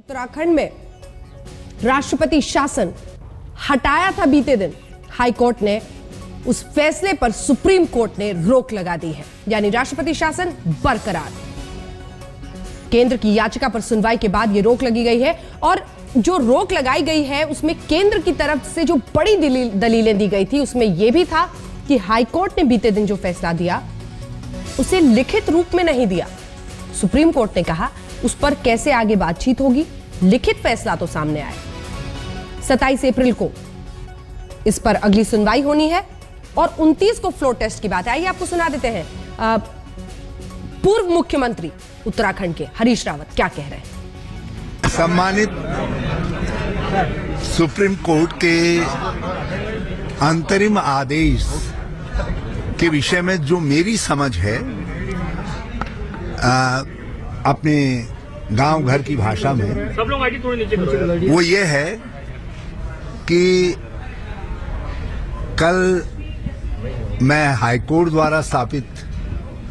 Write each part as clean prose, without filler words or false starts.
उत्तराखंड में राष्ट्रपति शासन हटाया था बीते दिन। हाई कोर्ट ने उस फैसले पर सुप्रीम कोर्ट ने रोक लगा दी है, यानी राष्ट्रपति शासन बरकरार। केंद्र की याचिका पर सुनवाई के बाद यह रोक लगी गई है और जो रोक लगाई गई है उसमें केंद्र की तरफ से जो बड़ी दलीलें दी गई थी उसमें यह भी था कि हाई कोर्ट ने बीते दिन जो फैसला दिया उसे लिखित रूप में नहीं दिया। सुप्रीम कोर्ट ने कहा उस पर कैसे आगे बातचीत होगी, लिखित फैसला तो सामने आए। 27 अप्रैल को इस पर अगली सुनवाई होनी है और 29 को फ्लोर टेस्ट की बात है। आइए आपको सुना देते हैं पूर्व मुख्यमंत्री उत्तराखंड के हरीश रावत क्या कह रहे हैं। सम्मानित सुप्रीम कोर्ट के अंतरिम आदेश के विषय में जो मेरी समझ है अपने गांव घर की भाषा में सब लोग आईडी थोड़ी नीचे करो। वो ये है कि कल मैं हाईकोर्ट द्वारा स्थापित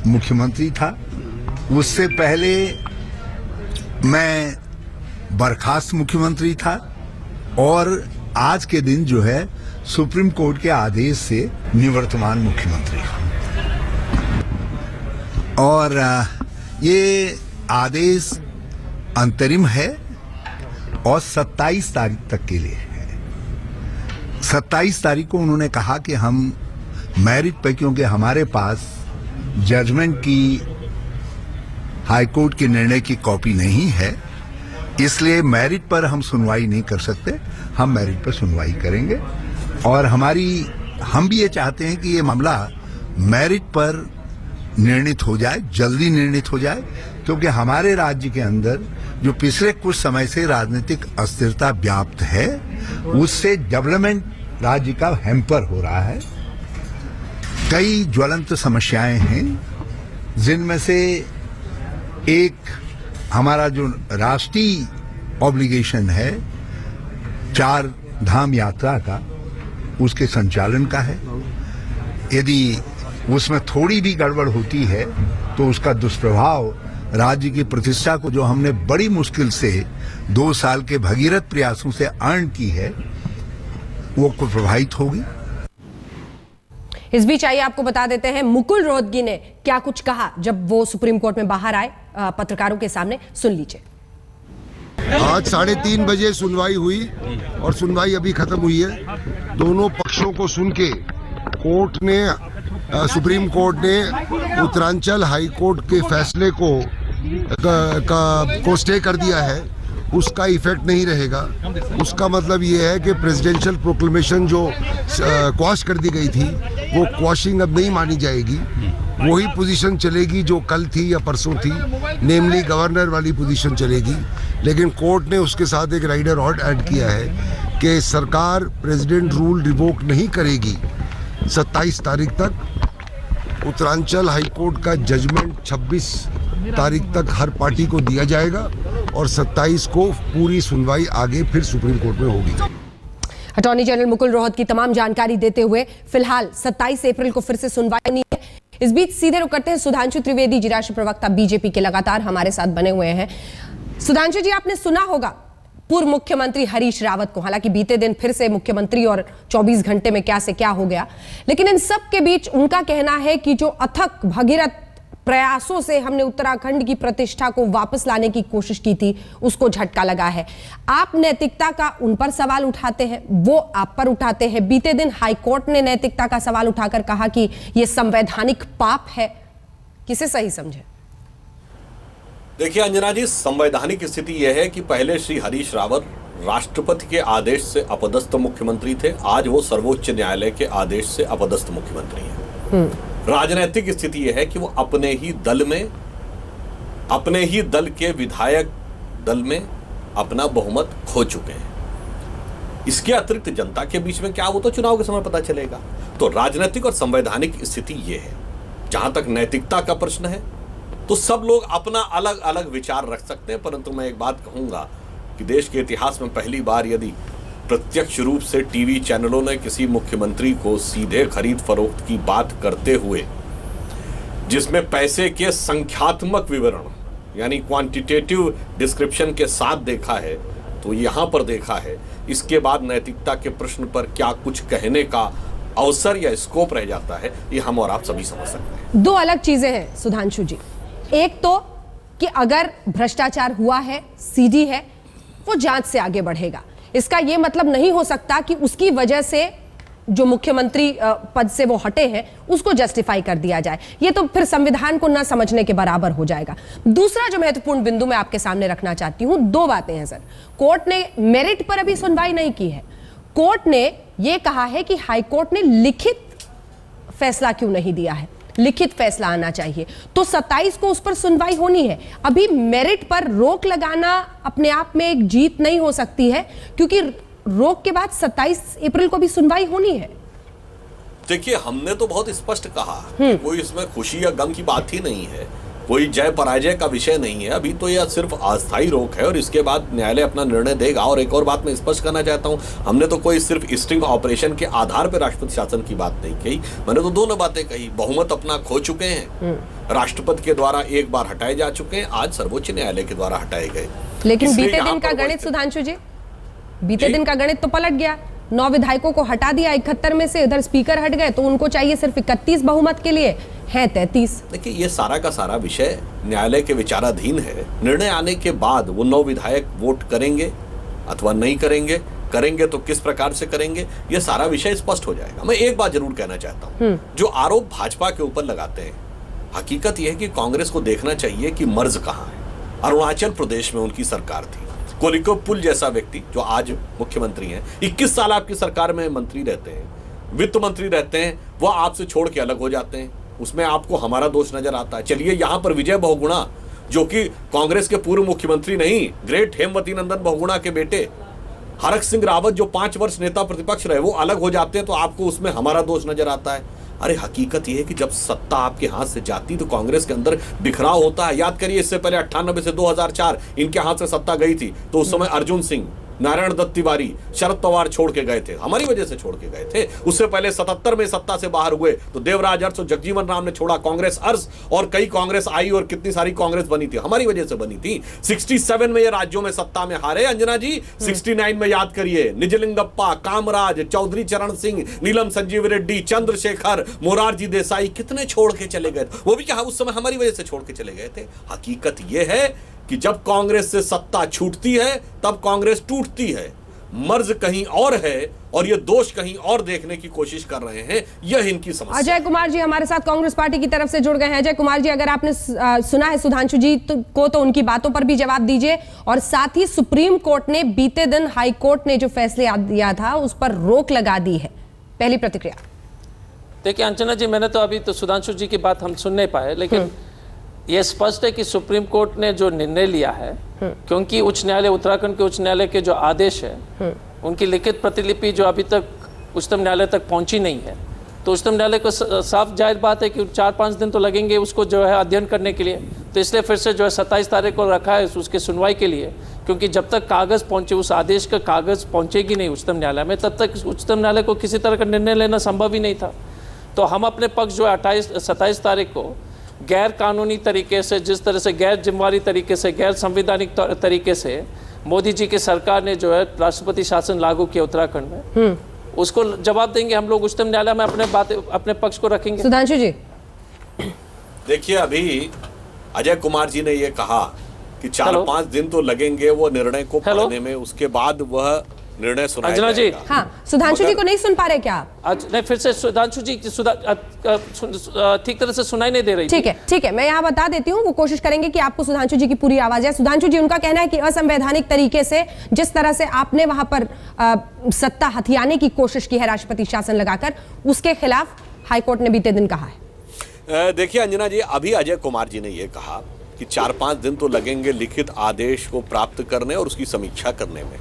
मुख्यमंत्री था, उससे पहले मैं बर्खास्त मुख्यमंत्री था और आज के दिन जो है सुप्रीम कोर्ट के आदेश से निवर्तमान मुख्यमंत्री हूं। और ये आदेश अंतरिम है और 27 तारीख तक के लिए है। 27 तारीख को उन्होंने कहा कि हम मेरिट पे, क्योंकि हमारे पास जजमेंट की हाईकोर्ट के निर्णय की कॉपी नहीं है, इसलिए मेरिट पर हम सुनवाई नहीं कर सकते। हम मेरिट पर सुनवाई करेंगे और हम भी ये चाहते हैं कि ये मामला मेरिट पर निर्णित हो जाए, जल्दी निर्णित हो जाए, क्योंकि हमारे राज्य के अंदर जो पिछले कुछ समय से राजनीतिक अस्थिरता व्याप्त है उससे डेवलपमेंट राज्य का हैम्पर हो रहा है। कई ज्वलंत समस्याएं हैं जिनमें से एक हमारा जो राष्ट्रीय ऑब्लिगेशन है 4 धाम यात्रा का, उसके संचालन का है। यदि उसमें थोड़ी भी गड़बड़ होती है तो उसका दुष्प्रभाव राज्य की प्रतिष्ठा को, जो हमने बड़ी मुश्किल से 2 साल के भगीरथ प्रयासों से अर्न की है, वो को प्रभावित होगी। इस बीच आइए आपको बता देते हैं मुकुल रोहतगी ने क्या कुछ कहा जब वो सुप्रीम कोर्ट में बाहर आए पत्रकारों के सामने। सुन लीजिए। आज 3:30 बजे सुनवाई हुई और सुनवाई अभी खत्म हुई है। दोनों पक्षों को सुन के कोर्ट ने, सुप्रीम कोर्ट ने उत्तरांचल हाई कोर्ट के फैसले को स्टे कर दिया है। उसका इफेक्ट नहीं रहेगा। उसका मतलब ये है कि प्रेसिडेंशियल प्रोक्लेमेशन जो क्वाश कर दी गई थी वो क्वाशिंग अब नहीं मानी जाएगी। वही पोजीशन चलेगी जो कल थी या परसों थी, नेमली गवर्नर वाली पोजीशन चलेगी। लेकिन कोर्ट ने उसके साथ एक राइडर और ऐड किया है कि सरकार प्रेसिडेंट रूल रिवोक नहीं करेगी 27 तारीख तक। उत्तरांचल हाई कोर्ट का जजमेंट 26 तारीख तक हर पार्टी को दिया जाएगा और 27 को पूरी सुनवाई आगे फिर सुप्रीम कोर्ट में होगी। अटॉर्नी जनरल मुकुल रोहतगी की तमाम जानकारी देते हुए फिलहाल 27 अप्रैल को फिर से सुनवाई होनी है। इस बीच सीधे रुक करते हैं सुधांशु त्रिवेदी जी, राष्ट्रीय प्रवक्ता बीजेपी के, लगातार हमारे साथ बने हुए हैं। सुधांशु जी, आपने सुना होगा पूर्व मुख्यमंत्री हरीश रावत को, हालांकि बीते दिन फिर से मुख्यमंत्री और 24 घंटे में क्या से क्या हो गया, लेकिन इन सब के बीच उनका कहना है कि जो अथक भगीरथ प्रयासों से हमने उत्तराखंड की प्रतिष्ठा को वापस लाने की कोशिश की थी उसको झटका लगा है। आप नैतिकता का उन पर सवाल उठाते हैं, वो आप पर उठाते हैं। बीते दिन हाईकोर्ट ने नैतिकता का सवाल उठाकर कहा कि यह संवैधानिक पाप है। किसे सही समझे? देखिए अंजना जी, संवैधानिक स्थिति यह है कि पहले श्री हरीश रावत राष्ट्रपति के आदेश से अपदस्थ मुख्यमंत्री थे, आज वो सर्वोच्च न्यायालय के आदेश से अपदस्थ मुख्यमंत्री हैं। राजनीतिक स्थिति यह है कि वो अपने ही दल के विधायक दल में अपना बहुमत खो चुके हैं। इसके अतिरिक्त जनता के बीच में क्या, वो तो चुनाव के समय पता चलेगा। तो राजनीतिक और संवैधानिक स्थिति यह है। जहां तक नैतिकता का प्रश्न है तो सब लोग अपना अलग अलग विचार रख सकते हैं, परंतु मैं एक बात कहूंगा कि देश के इतिहास में पहली बार यदि प्रत्यक्ष रूप से टीवी चैनलों ने किसी मुख्यमंत्री को सीधे खरीद फरोख्त की बात करते हुए, जिसमें पैसे के संख्यात्मक विवरण यानी क्वांटिटेटिव डिस्क्रिप्शन के साथ देखा है तो यहाँ पर देखा है, इसके बाद नैतिकता के प्रश्न पर क्या कुछ कहने का अवसर या स्कोप रह जाता है, ये हम और आप सभी समझ सकते हैं। दो अलग चीजें हैं सुधांशु जी। एक तो कि अगर भ्रष्टाचार हुआ है, सीडी है, वो जांच से आगे बढ़ेगा। इसका यह मतलब नहीं हो सकता कि उसकी वजह से जो मुख्यमंत्री पद से वो हटे हैं उसको जस्टिफाई कर दिया जाए। ये तो फिर संविधान को न समझने के बराबर हो जाएगा। दूसरा जो महत्वपूर्ण बिंदु मैं आपके सामने रखना चाहती हूं, दो बातें हैं सर। कोर्ट ने मेरिट पर अभी सुनवाई नहीं की है। कोर्ट ने यह कहा है कि हाईकोर्ट ने लिखित फैसला क्यों नहीं दिया है, लिखित फैसला आना चाहिए। तो 27 को उस पर सुनवाई होनी है। अभी मेरिट पर रोक लगाना अपने आप में एक जीत नहीं हो सकती है, क्योंकि रोक के बाद 27 अप्रैल को भी सुनवाई होनी है। देखिए, हमने तो बहुत स्पष्ट कहा कि कोई इसमें खुशी या गम की बात ही नहीं है, कोई जय पराजय का विषय नहीं है। अभी तो यह सिर्फ अस्थायी रोक है और इसके बाद न्यायालय अपना निर्णय देगा। और एक और बात मैं स्पष्ट करना चाहता हूं, हमने तो कोई सिर्फ स्ट्रिंग ऑपरेशन के आधार पर राष्ट्रपति शासन की बात नहीं कही, मैंने तो दोनों बातें कही। बहुमत अपना खो चुके हैं, राष्ट्रपति के द्वारा एक बार हटाए जा चुके हैं, आज सर्वोच्च न्यायालय के द्वारा हटाए गए। लेकिन बीते दिन का गणित सुधांशु जी, बीते दिन का गणित तो पलट गया। 9 विधायकों को हटा दिया 71 में से, इधर स्पीकर हट गए तो उनको चाहिए सिर्फ 31 बहुमत के लिए, है 33। देखिए, ये सारा का सारा विषय न्यायालय के विचाराधीन है। निर्णय आने के बाद वो 9 विधायक वोट करेंगे अथवा नहीं करेंगे, करेंगे तो किस प्रकार से करेंगे, ये सारा विषय स्पष्ट हो जाएगा। मैं एक बात जरूर कहना चाहता हूँ, जो आरोप भाजपा के ऊपर लगाते हैं, हकीकत यह है कि कांग्रेस को देखना चाहिए कि मर्ज कहाँ है। अरुणाचल प्रदेश में उनकी सरकार थी, कोलिको पुल जैसा व्यक्ति जो आज मुख्यमंत्री हैं, 21 साल आपकी सरकार में मंत्री रहते हैं, वित्त मंत्री रहते हैं, वो आपसे छोड़ के अलग हो जाते हैं, उसमें आपको हमारा दोष नजर आता है। चलिए, यहां पर विजय बहुगुणा, जो कि कांग्रेस के पूर्व मुख्यमंत्री नहीं, ग्रेट हेमवती नंदन बहुगुणा के बेटे हरक सिंह रावत जो 5 वर्ष नेता प्रतिपक्ष रहे, वो अलग हो जाते हैं तो आपको उसमें हमारा दोष नजर आता है। अरे हकीकत यह है कि जब सत्ता आपके हाथ से जाती तो कांग्रेस के अंदर बिखराव होता है। याद करिए, इससे पहले 98 से 2004 इनके हाथ से सत्ता गई थी तो उस समय अर्जुन सिंह, नारायण दत्त तिवारी, शरद पवार छोड़ के गए थे, हमारी वजह से छोड़ के गए थे। उससे पहले 77 में सत्ता से बाहर हुए तो देवराज अरस और जगजीवन राम ने छोड़ा, कांग्रेस अरस और कई कांग्रेस आई और कितनी सारी कांग्रेस बनी थी, हमारी वजह से बनी थी। 67 में ये राज्यों में सत्ता में हारे अंजना जी। 69 में याद करिए, निजलिंगप्पा, कामराज, चौधरी चरण सिंह, नीलम संजीव रेड्डी, चंद्रशेखर, मोरारजी देसाई कितने छोड़ के चले गए, वो भी क्या उस समय हमारी वजह से छोड़ के चले गए थे। हकीकत यह है कि जब कांग्रेस से सत्ता छूटती है तब कांग्रेस टूटती है। मर्ज कहीं और है और ये दोष कहीं और देखने की कोशिश कर रहे हैं, यह इनकी समस्या। अजय कुमार जी हमारे साथ कांग्रेस पार्टी की तरफ से जुड़ गए हैं। अजय कुमार जी, अगर आपने सुना है सुधांशु जी को तो उनकी बातों पर भी जवाब दीजिए, और साथ ही सुप्रीम कोर्ट ने बीते दिन हाई कोर्ट ने जो फैसले दिया था उस पर रोक लगा दी है, पहली प्रतिक्रिया। देखिए अंजना जी, मैंने तो अभी तो सुधांशु जी की बात हम सुन नहीं पाए, लेकिन यह स्पष्ट है कि सुप्रीम कोर्ट ने जो निर्णय लिया है, क्योंकि उच्च न्यायालय, उत्तराखंड के उच्च न्यायालय के जो आदेश है उनकी लिखित प्रतिलिपि जो अभी तक उच्चतम न्यायालय तक पहुंची नहीं है, तो उच्चतम न्यायालय को साफ जाहिर बात है कि 4-5 दिन तो लगेंगे उसको जो है अध्ययन करने के लिए। तो इसलिए फिर से जो है 27 तारीख को रखा है उसके सुनवाई के लिए, क्योंकि जब तक कागज़ पहुंचे, उस आदेश का कागज़ पहुंचेगी नहीं उच्चतम न्यायालय में, तब तक उच्चतम न्यायालय को किसी तरह का निर्णय लेना संभव ही नहीं था। तो हम अपने पक्ष जो है 27 तारीख को गैर कानूनी तरीके से, जिस तरह से गैर जिम्मेवारी तरीके से, गैर संवैधानिक तरीके से मोदी जी की सरकार ने जो है राष्ट्रपति शासन लागू किया उत्तराखंड में, उसको जवाब देंगे हम लोग उच्चतम न्यायालय में, अपने पक्ष को रखेंगे। सुधांशु जी, देखिए, अभी अजय कुमार जी ने ये कहा कि 4-5 दिन तो लगेंगे वो निर्णय को पढ़ने में, उसके बाद वह निर्णय सुनाया अंजना जी, हाँ, सुधांशु जी को नहीं सुन पा रहे क्या आप? आज नहीं, फिर से सुधांशु जी ठीक तरह से सुनाई नहीं दे रही। ठीक है, मैं यहाँ बता देती हूँ, वो कोशिश करेंगे कि आपको सुधांशु जी की पूरी आवाज है। सुधांशु जी, उनका कहना है कि असंवैधानिक तरीके से जिस तरह से आपने वहां पर सत्ता हथियाने की कोशिश की है राष्ट्रपति शासन लगाकर, उसके खिलाफ हाईकोर्ट ने बीते दिन कहा है। देखिए अंजना जी, अभी अजय कुमार जी ने यह कहा कि 4-5 दिन तो लगेंगे लिखित आदेश को प्राप्त करने और उसकी समीक्षा करने में,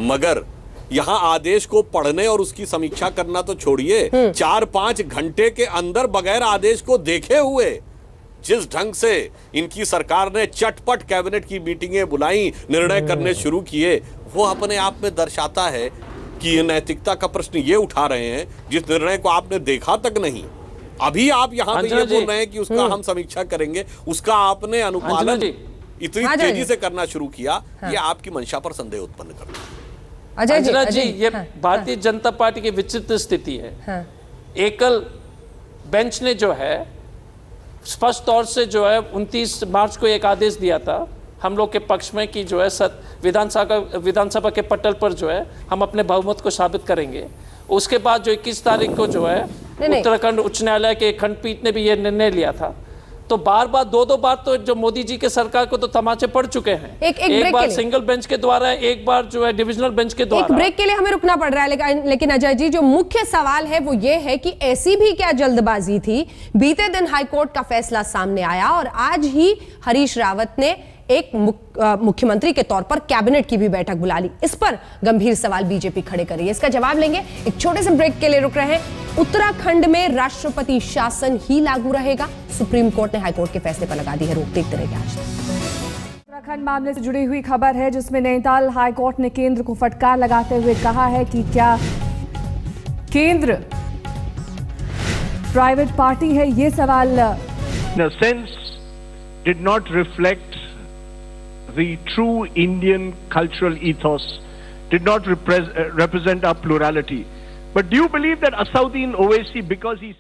मगर यहां आदेश को पढ़ने और उसकी समीक्षा करना तो छोड़िए, 4-5 घंटे के अंदर बगैर आदेश को देखे हुए जिस ढंग से इनकी सरकार ने चटपट कैबिनेट की मीटिंगें बुलाई, निर्णय करने शुरू किए, वो अपने आप में दर्शाता है कि ये नैतिकता का प्रश्न ये उठा रहे हैं जिस निर्णय को आपने देखा तक नहीं। अभी आप यहाँ पे ये बोल रहे हैं कि उसका हम समीक्षा करेंगे, उसका आपने अनुपालन इतनी हाँ, तेजी से करना शुरू किया, ये आपकी मंशा पर संदेह उत्पन्न करता है। अंजना जी, ये हाँ, भारतीय जनता पार्टी की विचित्र स्थिति है। हाँ, एकल बेंच ने जो है स्पष्ट तौर से जो है 29 मार्च को एक आदेश दिया था हम लोग के पक्ष में कि जो है विधानसभा के पटल पर जो है हम अपने बहुमत को साबित करेंगे। उसके बाद जो 21 तारीख को जो है उत्तराखंड उच्च न्यायालय के खंडपीठ ने भी ये निर्णय लिया था। तो बार दो बार तो जो मोदी जी के सरकार को तो तमाचे पड़ चुके हैं। एक बार सिंगल बेंच के द्वारा, एक बार जो है डिविजनल बेंच के द्वारा। एक ब्रेक के लिए हमें रुकना पड़ रहा है, लेकिन अजय जी, जो मुख्य सवाल है वो ये है कि ऐसी भी क्या जल्दबाजी थी। बीते दिन हाईकोर्ट का फैसला सामने आया और आज ही हरीश रावत ने एक मुख्यमंत्री के तौर पर कैबिनेट की भी बैठक बुला ली। इस पर गंभीर सवाल बीजेपी खड़े कर रही है। इसका जवाब लेंगे, एक छोटे से ब्रेक के लिए रुक रहे हैं। उत्तराखंड में राष्ट्रपति शासन ही लागू रहेगा, सुप्रीम कोर्ट ने हाईकोर्ट के फैसले पर लगा दी है रोक। देखते रहिए आज उत्तराखंड मामले से जुड़ी हुई खबर है, जिसमें नैनीताल हाईकोर्ट ने केंद्र को फटकार लगाते हुए कहा है कि क्या केंद्र प्राइवेट पार्टी है। ये सवाल In a sense, did not reflect the true Indian cultural ethos, did not represent our plurality. But do you believe that Asauddin Owaisi, because he said